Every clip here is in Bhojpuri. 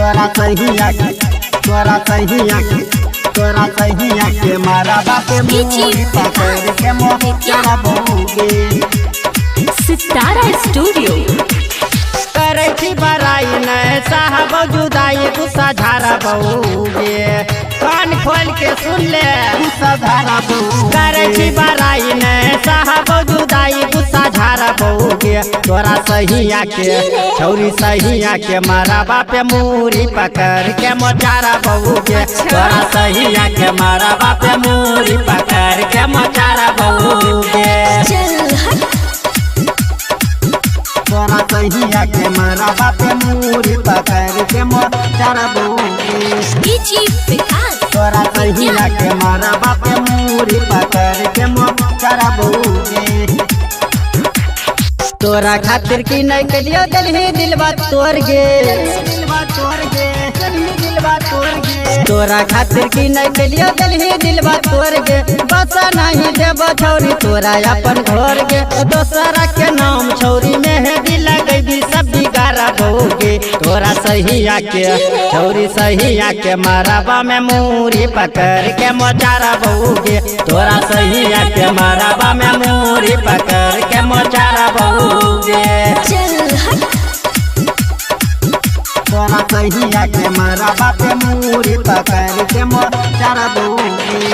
तोरा सहिया के मारा बापे मुरी पकड़ के मोरा बहुगे। सितारा स्टूडियो करे थी बराई न साहब जुदाई गुस्सा झारा बहुगे। कान खोल के सुन ले गुस्सा झारा बहुगे। करे थी बराई न साहब जुदाई गुस्सा झारा बहुगे। तोरा सहिया के छौरी सहिया के मारा बापे मुरी पकड़ के मोचारा बहुगे। तोरा सहिया के मारा बापे मुरी पकड़ के मोचारा बहुगे। तोरा सहिया के मारा बापे मुरी पकड़ के मोचारा बहुगे। तोरा सहिया के मारा बापे मुरी पकड़ के मोचारा बहुगे। तोरा खातिर की नहीं के लियो दिलवा तोड़ गे। तोरा खातिर की नहीं के लियो दिलवा तोड़ गे। बस नहीं देव छौरी तोरा अपन घर गे। दोसरा के नाम छौरी मेहंदी लगेगी सब बिगाड़ा बहुगे। तोरा सहिया के छौरी सहिया के माराबा में मुरी पकड़ के मोचारा बहुगे। तोरा सहिया के माराबा में मुरी पकड़ के मोचारा बहुगे। तोरा सहिया के मारा बापे मुरी पकड़ के मोचारा बहुगे।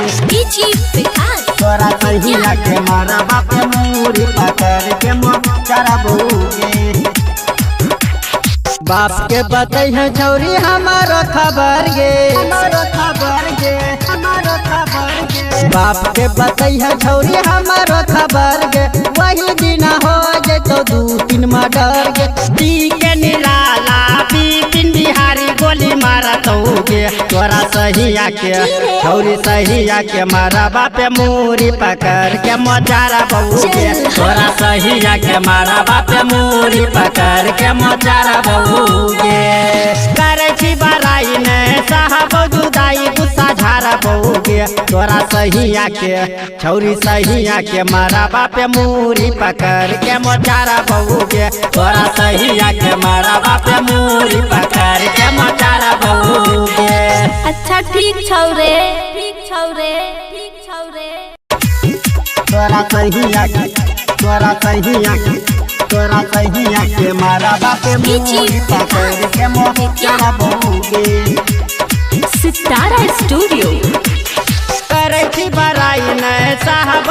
तोरा सहिया के मारा बापे मुरी पकड़ के मोचारा बहुगे। बाप के बतै है छौरी हमारो खबर गे। बाप के बतै है छौरी हमारो खबर गे। वही दिन हो जतो 2-3 मर्डर गे। दी के निराला बिपिन बिहारी गोली मारा तौगे। तोरा सहिया के छौरी सहिया के मारा बापे मुरी पकड़ के मोचारा बहुगे। तोरा सहिया के मारा बापे मुरी पकड़ के मोचारा बहुगे। करे छी बराई न साहब जुदाई गुस्सा झारा बहुगे। तोरा सहिया के छौरी सहिया के मारा बापे मुरी पकड़ के मोचारा बहुगे। तोरा सहिया के मारा बापे मुरी पकड़ के मोचारा बहुगे। अच्छा ठीक छौरे। तोरा सहिया के मारा बापे मुरी पकड़ के मोचारा बहुगे। सितारा स्टूडियो करे थी बराई न साहब